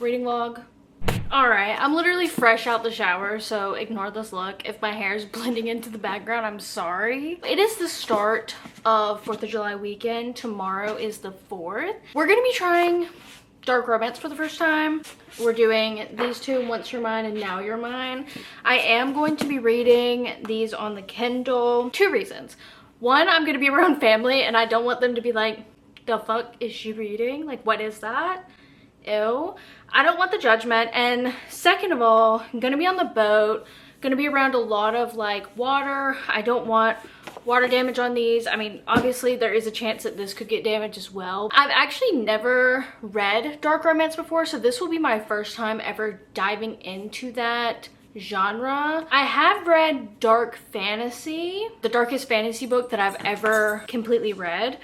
reading vlog. Alright, I'm literally fresh out the shower, so ignore this look. If my hair is blending into the background, I'm sorry. It is the start of 4th of July weekend. Tomorrow is the 4th. We're gonna be trying dark romance for the first time. We're doing these two, Once You're Mine and Now You're Mine. I am going to be reading these on the Kindle. 2 reasons. One, I'm gonna be around family and I don't want them to be like, the fuck is she reading? Like, what is that? Ew. I don't want the judgment. And second of all, I'm gonna be on the boat, gonna be around a lot of like water. I don't want water damage on these. I mean, obviously there is a chance that this could get damaged as well. I've actually never read dark romance before, so this will be my first time ever diving into that genre. I have read dark fantasy. The darkest fantasy book that I've ever completely read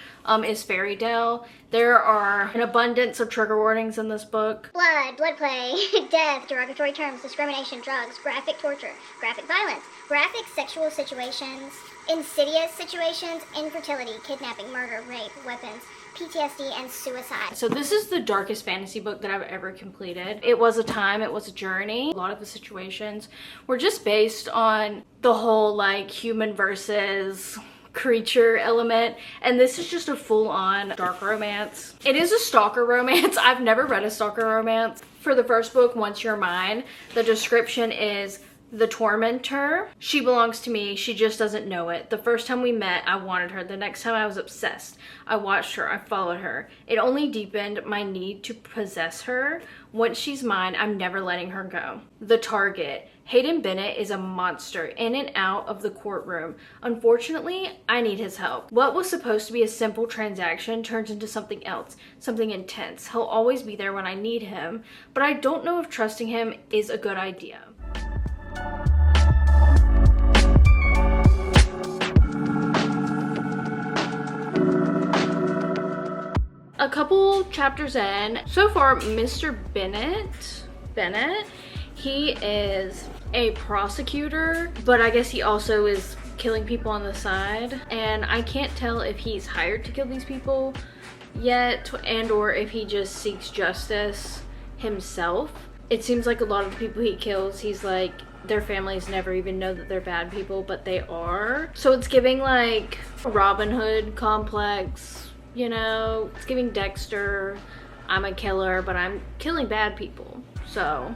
is Fairy Tale. There are an abundance of trigger warnings in this book. Blood, blood play, death, derogatory terms, discrimination, drugs, graphic torture, graphic violence, graphic sexual situations, insidious situations, infertility, kidnapping, murder, rape, weapons, PTSD, and suicide. So this is the darkest fantasy book that I've ever completed. It was a time, it was a journey. A lot of the situations were just based on the whole like human versus creature element, and this is just a full-on dark romance. It is a stalker romance. I've never read a stalker romance. For the first book, Once You're Mine, the description is the tormentor. She belongs to me, she just doesn't know it. The first time we met, I wanted her. The next time I was obsessed. I watched her, I followed her. It only deepened my need to possess her. Once she's mine, I'm never letting her go. The target. Hayden Bennett is a monster, in and out of the courtroom. Unfortunately, I need his help. What was supposed to be a simple transaction turns into something else, something intense. He'll always be there when I need him, but I don't know if trusting him is a good idea. A couple chapters in, so far, Mr. Bennett, he is a prosecutor, but I guess he also is killing people on the side, and I can't tell if he's hired to kill these people yet and or if he just seeks justice himself. It seems like a lot of the people he kills, he's like, their families never even know that they're bad people, but they are. So it's giving like a Robin Hood complex, you know, it's giving Dexter, I'm a killer, but I'm killing bad people. So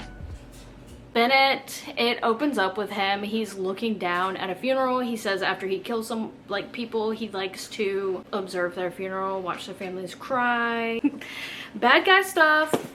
Bennett, it opens up with him. He's looking down at a funeral. He says after he kills some like people, he likes to observe their funeral, watch their families cry. Bad guy stuff.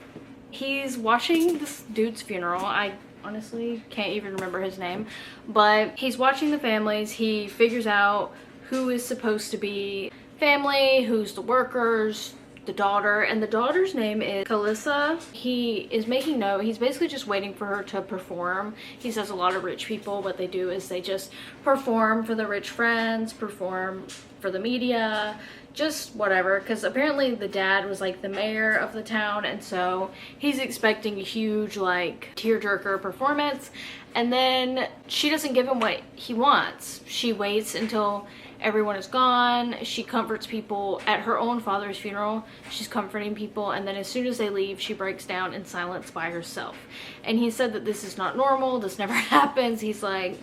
He's watching this dude's funeral. I honestly can't even remember his name, but he's watching the families. He figures out who is supposed to be family, who's the workers, the daughter, and the daughter's name is Calissa. He is making note. He's basically just waiting for her to perform. He says a lot of rich people, what they do is they just perform for the rich friends, perform for the media, just whatever, because apparently the dad was like the mayor of the town, and so he's expecting a huge like tearjerker performance, and then she doesn't give him what he wants. She waits until everyone is gone. She comforts people at her own father's funeral. She's comforting people, and then as soon as they leave, she breaks down in silence by herself. And he said that this is not normal, this never happens. He's like,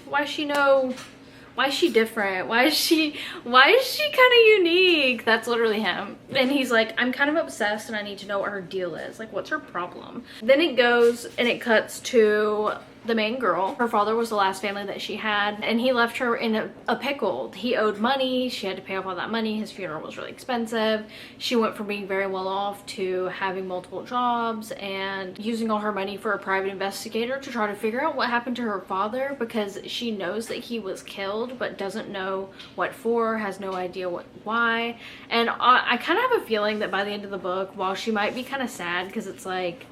why does she know? Why is she different? Why is she kind of unique? That's literally him. And he's like, I'm kind of obsessed and I need to know what her deal is. Like, what's her problem? Then it goes and it cuts to the main girl. Her father was the last family that she had, and he left her in a pickle. He owed money. She had to pay off all that money. His funeral was really expensive. She went from being very well off to having multiple jobs and using all her money for a private investigator to try to figure out what happened to her father, because she knows that he was killed but doesn't know what for, has no idea why. And I kind of have a feeling that by the end of the book, while she might be kind of sad because it's like,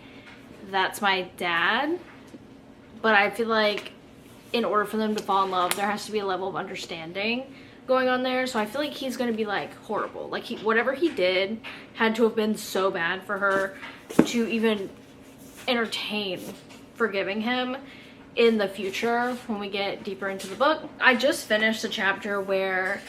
that's my dad, but I feel like in order for them to fall in love, there has to be a level of understanding going on there. So I feel like he's gonna be like horrible. Like whatever he did had to have been so bad for her to even entertain forgiving him in the future when we get deeper into the book. I just finished the chapter where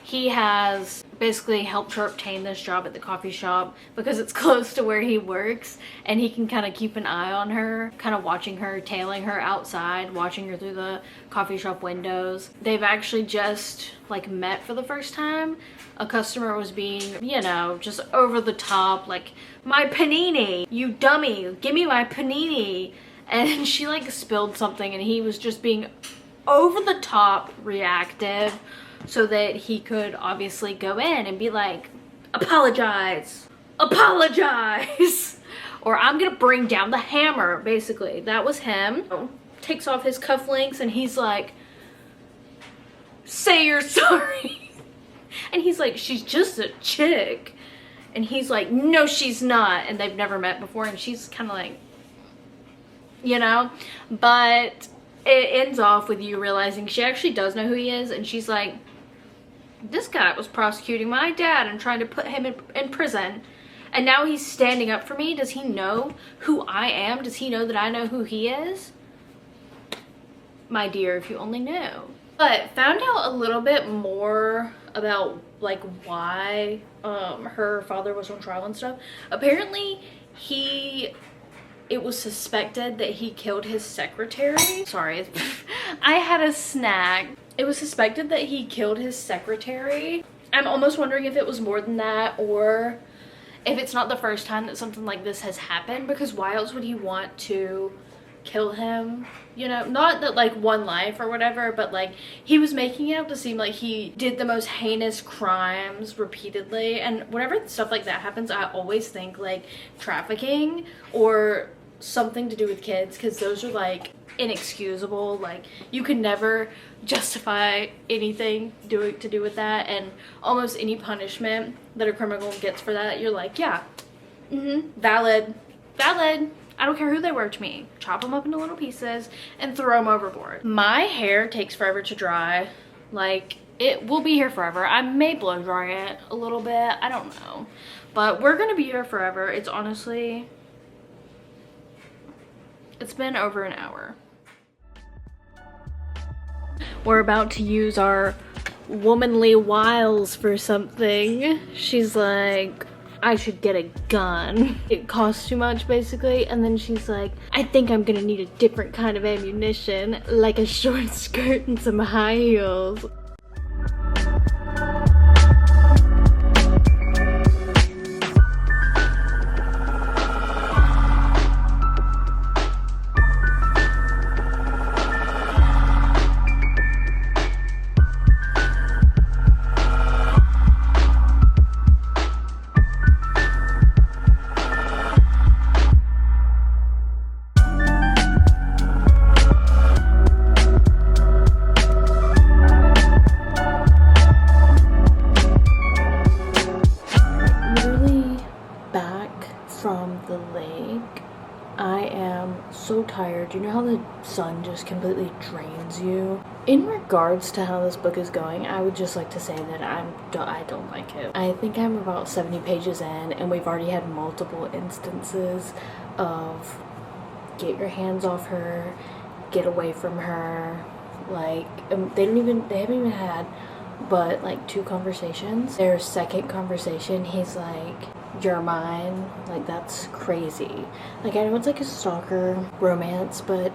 he has basically helped her obtain this job at the coffee shop because it's close to where he works, and he can kind of keep an eye on her, kind of watching her, tailing her outside, watching her through the coffee shop windows. They've actually just like met for the first time. A customer was being, you know, just over the top, like, my panini, you dummy, give me my panini. And she like spilled something, and he was just being over the top reactive so that he could obviously go in and be like, apologize, apologize, or I'm gonna bring down the hammer. Basically, that was him. Takes off his cufflinks and he's like, say you're sorry. And he's like, she's just a chick. And he's like, no, she's not. And they've never met before, and she's kind of like, you know, but it ends off with you realizing she actually does know who he is, and she's like, this guy was prosecuting my dad and trying to put him in prison, and now he's standing up for me. Does he know who I am? Does he know that I know who he is? My dear, if you only knew. But found out a little bit more about like why her father was on trial and stuff. Apparently it was suspected that he killed his secretary. Sorry, I had a snack. It was suspected that he killed his secretary. I'm almost wondering if it was more than that, or if it's not the first time that something like this has happened, because why else would he want to kill him? You know, not that like one life or whatever, but like he was making it out to seem like he did the most heinous crimes repeatedly. And whenever stuff like that happens, I always think like trafficking or something to do with kids, because those are like inexcusable. Like you could never justify anything to do with that, and almost any punishment that a criminal gets for that, you're like, yeah, valid. I don't care who they were to me. Chop them up into little pieces and throw them overboard. My hair takes forever to dry. Like, it will be here forever. I may blow dry it a little bit, I don't know, but we're gonna be here forever. It's honestly, it's been over an hour. We're about to use our womanly wiles for something. She's like, I should get a gun. It costs too much, basically. And then she's like, I think I'm gonna need a different kind of ammunition, like a short skirt and some high heels. From the lake. I am so tired. You know how the sun just completely drains you? In regards to how this book is going, I would just like to say that I don't like it. I think I'm about 70 pages in, and we've already had multiple instances of get your hands off her, get away from her. Like, they haven't even had but like 2 conversations. Their second conversation, he's like, you're mine. Like, that's crazy. Like, I know it's like a stalker romance, but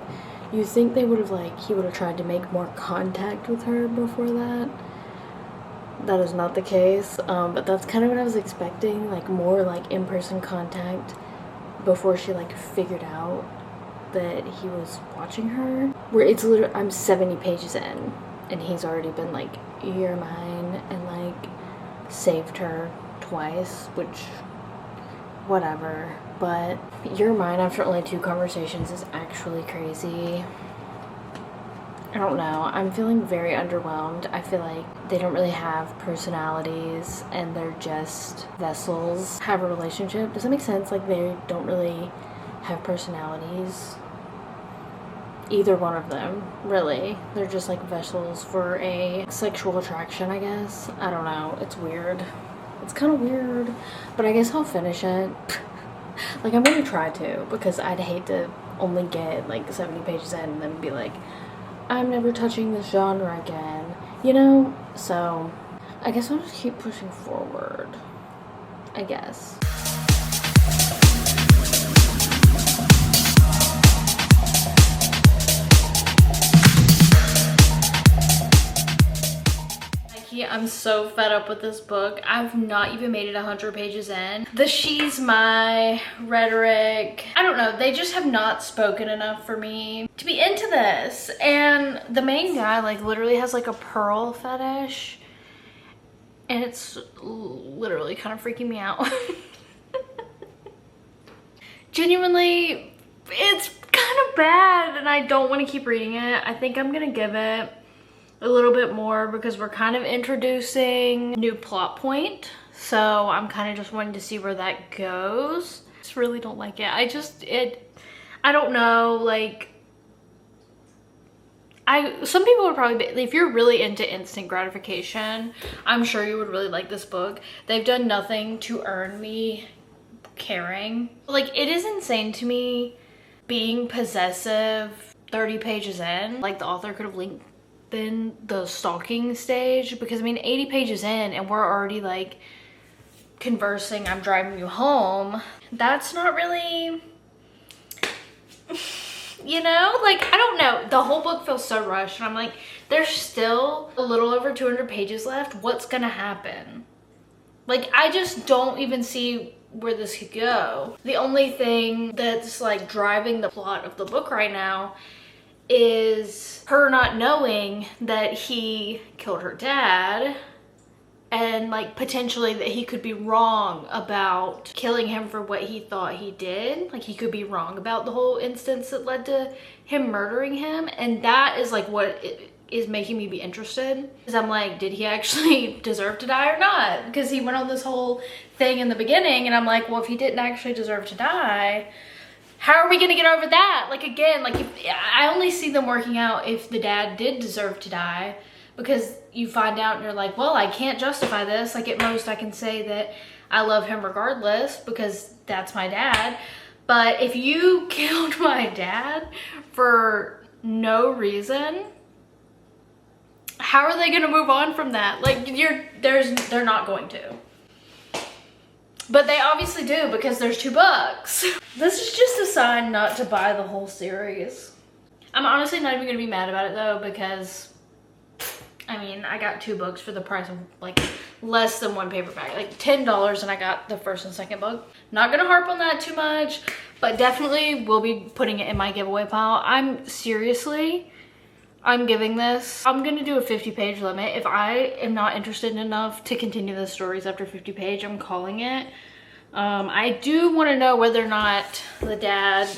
you think they would have he would have tried to make more contact with her before that. That is not the case, but that's kind of what I was expecting, like more like in-person contact before she like figured out that he was watching her. Where it's literally, I'm 70 pages in and he's already been like, you're mine, and like saved her twice, which whatever, but you're mine after only 2 conversations is actually crazy. I don't know, I'm feeling very underwhelmed. I feel like they don't really have personalities and they're just vessels. Have a relationship, does that make sense? Like, they don't really have personalities, either one of them, really. They're just like vessels for a sexual attraction, I guess. I don't know, it's weird. It's kind of weird, but I guess I'll finish it. Like, I'm gonna try to, because I'd hate to only get like 70 pages in and then be like, I'm never touching this genre again, you know? So I guess I'll just keep pushing forward, I guess. I'm so fed up with this book. I've not even made it 100 pages in. The she's my rhetoric, I don't know, they just have not spoken enough for me to be into this. And the main guy like literally has like a pearl fetish, and it's literally kind of freaking me out. Genuinely, it's kind of bad and I don't want to keep reading it. I think I'm gonna give it a little bit more because we're kind of introducing a new plot point, so I'm kind of just wanting to see where that goes. I just really don't like it. I don't know, like, some people would probably be, if you're really into instant gratification, I'm sure you would really like this book. They've done nothing to earn me caring. Like, it is insane to me being possessive 30 pages in. Like, the author could have linked in the stalking stage, because I mean 80 pages in and we're already like conversing, I'm driving you home. That's not really, you know, like, I don't know, the whole book feels so rushed and I'm like, there's still a little over 200 pages left. What's gonna happen? Like, I just don't even see where this could go. The only thing that's like driving the plot of the book right now is her not knowing that he killed her dad, and like potentially that he could be wrong about killing him for what he thought he did. Like, he could be wrong about the whole instance that led to him murdering him, and that is like what is making me be interested, because I'm like, did he actually deserve to die or not? Because he went on this whole thing in the beginning and I'm like, well, if he didn't actually deserve to die, how are we gonna get over that? Like, again, like, I only see them working out if the dad did deserve to die, because you find out and you're like, well, I can't justify this. Like, at most I can say that I love him regardless because that's my dad. But if you killed my dad for no reason, how are they gonna move on from that? Like, they're not going to. But they obviously do, because there's 2 books. This is just a sign not to buy the whole series. I'm honestly not even gonna be mad about it though, because I mean, I got 2 books for the price of like less than 1 paperback, like $10, and I got the first and second book. Not gonna harp on that too much, but definitely will be putting it in my giveaway pile. I'm giving this, I'm gonna do a 50-page limit. If I am not interested enough to continue the stories after 50 page, I'm calling it. I do want to know whether or not the dad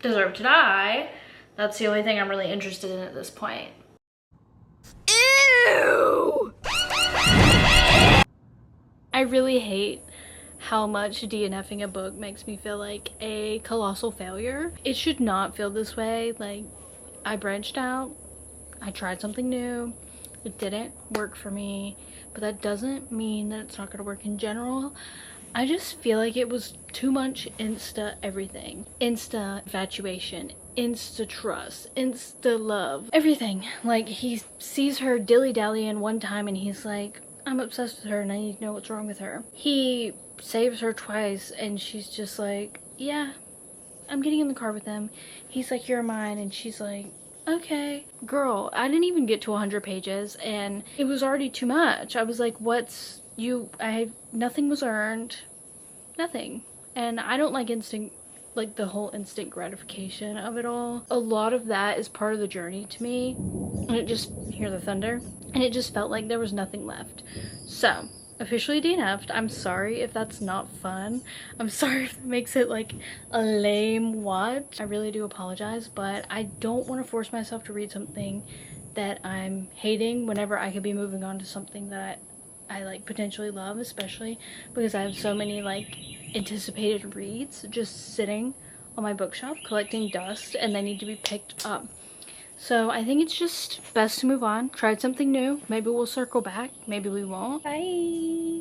deserved to die. That's the only thing I'm really interested in at this point. Ew! I really hate how much DNFing a book makes me feel like a colossal failure. It should not feel this way. Like, I branched out, I tried something new, it didn't work for me, but that doesn't mean that it's not gonna work in general. I just feel like it was too much insta everything. Insta infatuation, insta trust, insta love, everything. Like, he sees her dilly-dallying one time and he's like, I'm obsessed with her and I need to know what's wrong with her. He saves her twice and she's just like, yeah, I'm getting in the car with them. He's like, you're mine, and she's like, okay. Girl, I didn't even get to 100 pages and it was already too much. I was like, nothing was earned. Nothing. And I don't like the whole instant gratification of it all. A lot of that is part of the journey to me. And it just, hear the thunder? And it just felt like there was nothing left. So, officially DNF'd. I'm sorry if that's not fun. I'm sorry if that makes it like a lame watch. I really do apologize, but I don't want to force myself to read something that I'm hating whenever I could be moving on to something that I like potentially love, especially because I have so many like anticipated reads just sitting on my bookshelf collecting dust and they need to be picked up. So I think it's just best to move on. Tried something new. Maybe we'll circle back. Maybe we won't. Bye.